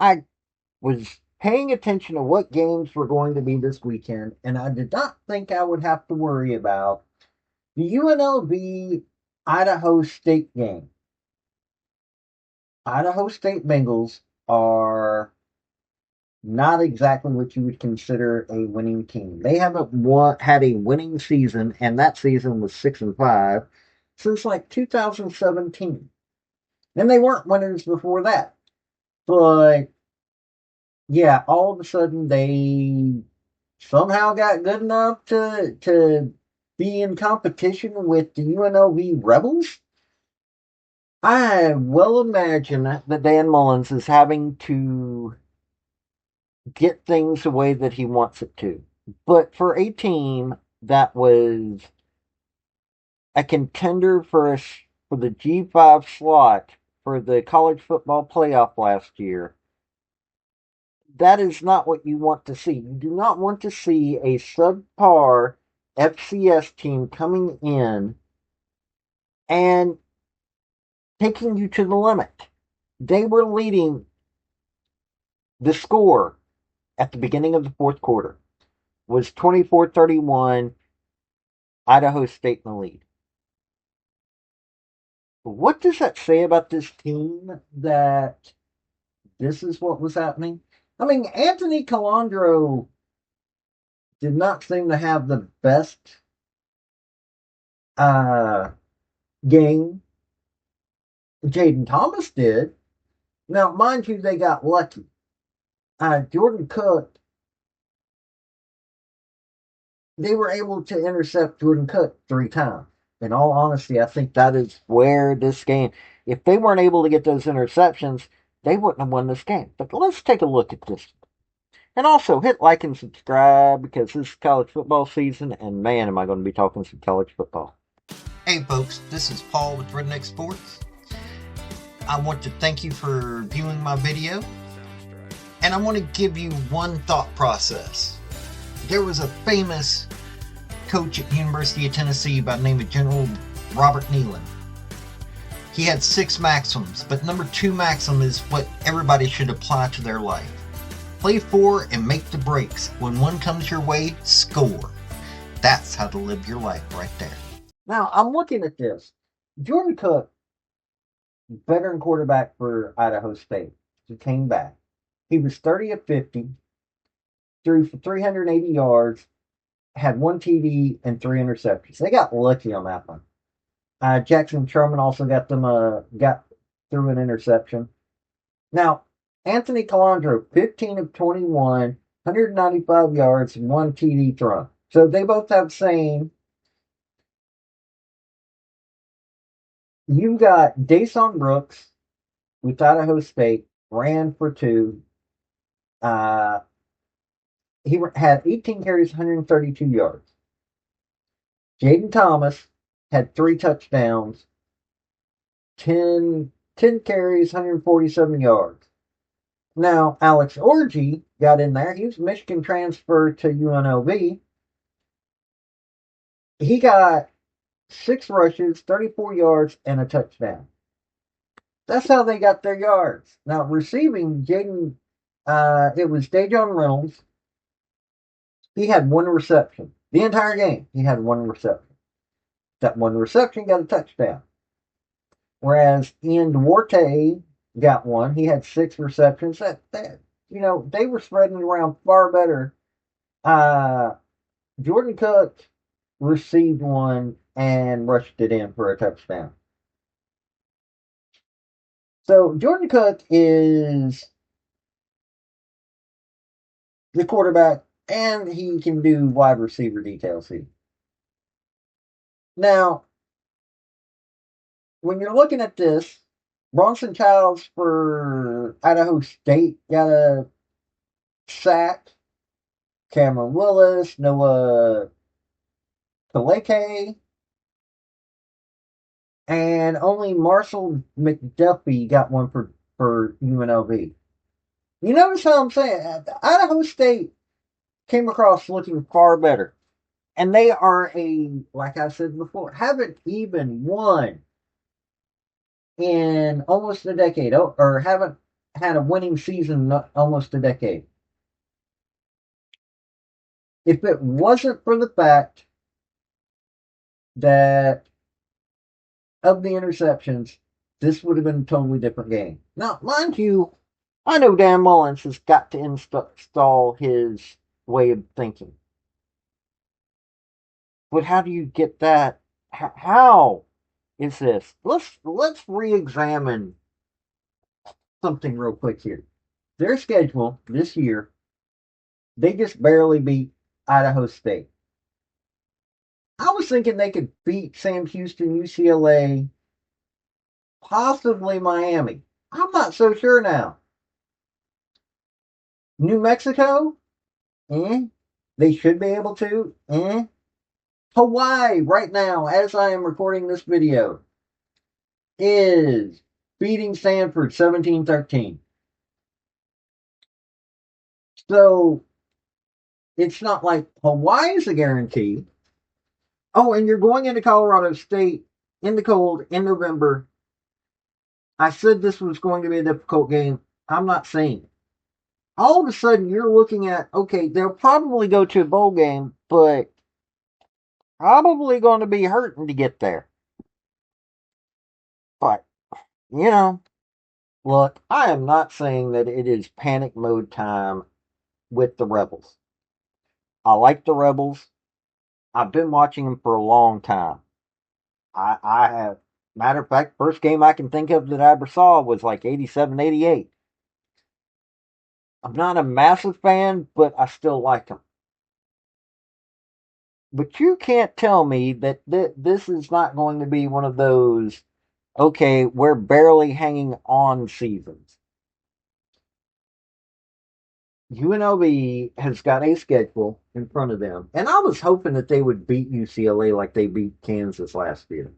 I was paying attention to what games were going to be this weekend, and I did not think I would have to worry about the UNLV Idaho State game. Idaho State Bengals are not exactly what you would consider a winning team. They haven't had a winning season, and that season was 6-5 since like 2017. And they weren't winners before that. But yeah, all of a sudden they somehow got good enough to be in competition with the UNLV Rebels. I well imagine that Dan Mullins is having to get things the way that he wants it to. But for a team that was a contender for the G5 slot for the college football playoff last year, that is not what you want to see. You do not want to see a subpar FCS team coming in and taking you to the limit. They were leading the score at the beginning of the fourth quarter was 24-31, Idaho State in the lead. What does that say about this team that this is what was happening? I mean, Anthony Calandro did not seem to have the best uh, game. Jaden Thomas did. Now, mind you, they got lucky. Jordan Cook, they were able to intercept Jordan Cook 3 times. In all honesty, I think that is where this game, if they weren't able to get those interceptions, they wouldn't have won this game. But let's take a look at this. And also hit like and subscribe because this is college football season, and man, am I going to be talking some college football. Hey folks, this is Paul with Redneck Sports. I want to thank you for viewing my video, and I want to give you one thought process. There was a famous coach at the University of Tennessee by the name of General Robert Mullen. He had 6 maxims, but number 2 maxim is what everybody should apply to their life. Play for and make the breaks. When one comes your way, score. That's how to live your life right there. Now, I'm looking at this. Jordan Cook, veteran quarterback for Idaho State, he came back. He was 30 of 50, threw for 380 yards, had 1 TD and 3 interceptions. They got lucky on that one. Jackson Sherman also got through an interception. Now, Anthony Calandro, 15 of 21, 195 yards, and 1 TD throw. So they both have the same. You got Dason Brooks with Idaho State, ran for 2. He had 18 carries, 132 yards. Jaden Thomas had 3 touchdowns, 10 carries, 147 yards. Now, Alex Orgy got in there. He was a Michigan transfer to UNLV. He got 6 rushes, 34 yards, and a touchdown. That's how they got their yards. Now, receiving, it was Dajon Reynolds. He had 1 reception. The entire game, he had 1 reception. That 1 reception got a touchdown. Whereas Ian Duarte got 1. He had 6 receptions. They were spreading it around far better. Jordan Cook received 1 and rushed it in for a touchdown. So Jordan Cook is the quarterback, and he can do wide receiver details here. Now, when you're looking at this, Bronson Childs for Idaho State got a sack. Cameron Willis, Noah Kaleke, and only Marshall McDuffie got 1 for UNLV. You notice how I'm saying? Idaho State came across looking far better. And they are like I said before, haven't even won in almost a decade, or haven't had a winning season almost a decade. If it wasn't for the fact that of the interceptions, this would have been a totally different game. Now, mind you, I know Dan Mullins has got to install his way of thinking. But how do you get that? How is this? Let's re-examine something real quick here. Their schedule this year, they just barely beat Idaho State. I was thinking they could beat Sam Houston, UCLA, possibly Miami. I'm not so sure now. New Mexico, they should be able to. Hawaii, right now, as I am recording this video, is beating Stanford 17-13. So it's not like Hawaii's a guarantee. Oh, and you're going into Colorado State in the cold in November. I said this was going to be a difficult game. I'm not saying it. All of a sudden, you're looking at, okay, they'll probably go to a bowl game, but probably going to be hurting to get there. But, you know, look, I am not saying that it is panic mode time with the Rebels. I like the Rebels. I've been watching them for a long time. I have, matter of fact, first game I can think of that I ever saw was like 87, 88. I'm not a massive fan, but I still like them. But you can't tell me that this is not going to be one of those, okay, we're barely hanging on seasons. UNLV has got a schedule in front of them, and I was hoping that they would beat UCLA like they beat Kansas last year.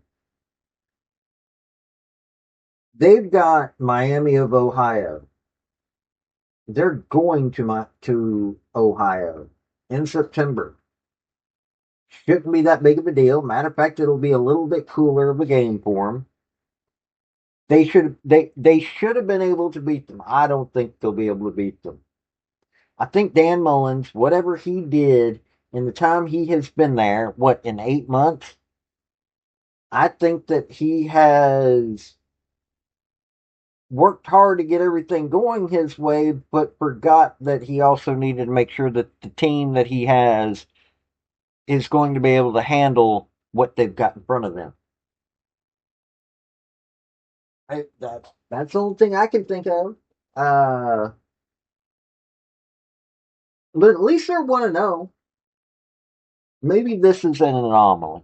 They've got Miami of Ohio. They're going to Ohio in September. Shouldn't be that big of a deal. Matter of fact, it'll be a little bit cooler of a game for them. They should have been able to beat them. I don't think they'll be able to beat them. I think Dan Mullins, whatever he did in the time he has been there, what, in 8 months, I think that he has worked hard to get everything going his way, but forgot that he also needed to make sure that the team that he has is going to be able to handle what they've got in front of them. That's the only thing I can think of. But at least they want to know. Maybe this is an anomaly.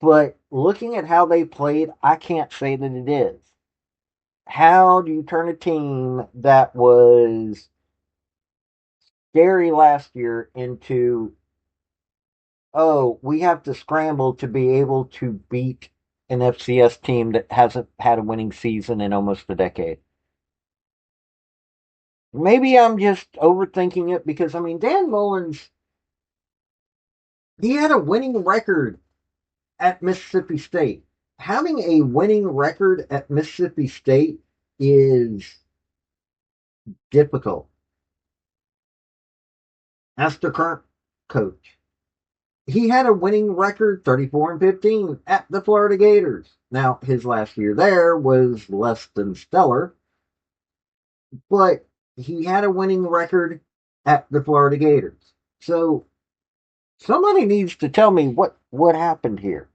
But looking at how they played, I can't say that it is. How do you turn a team that was scary last year into, oh, we have to scramble to be able to beat an FCS team that hasn't had a winning season in almost a decade? Maybe I'm just overthinking it because, I mean, Dan Mullins, he had a winning record at Mississippi State. Having a winning record at Mississippi State is difficult. That's the current coach. He had a winning record, 34-15, at the Florida Gators. Now, his last year there was less than stellar, but he had a winning record at the Florida Gators. So, somebody needs to tell me what happened here.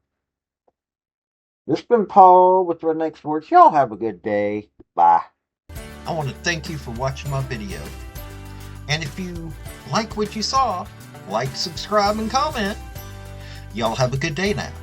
This has been Paul with Redneck Sports. Y'all have a good day. Bye. I want to thank you for watching my video. And if you like what you saw, like, subscribe, and comment. Y'all have a good day now.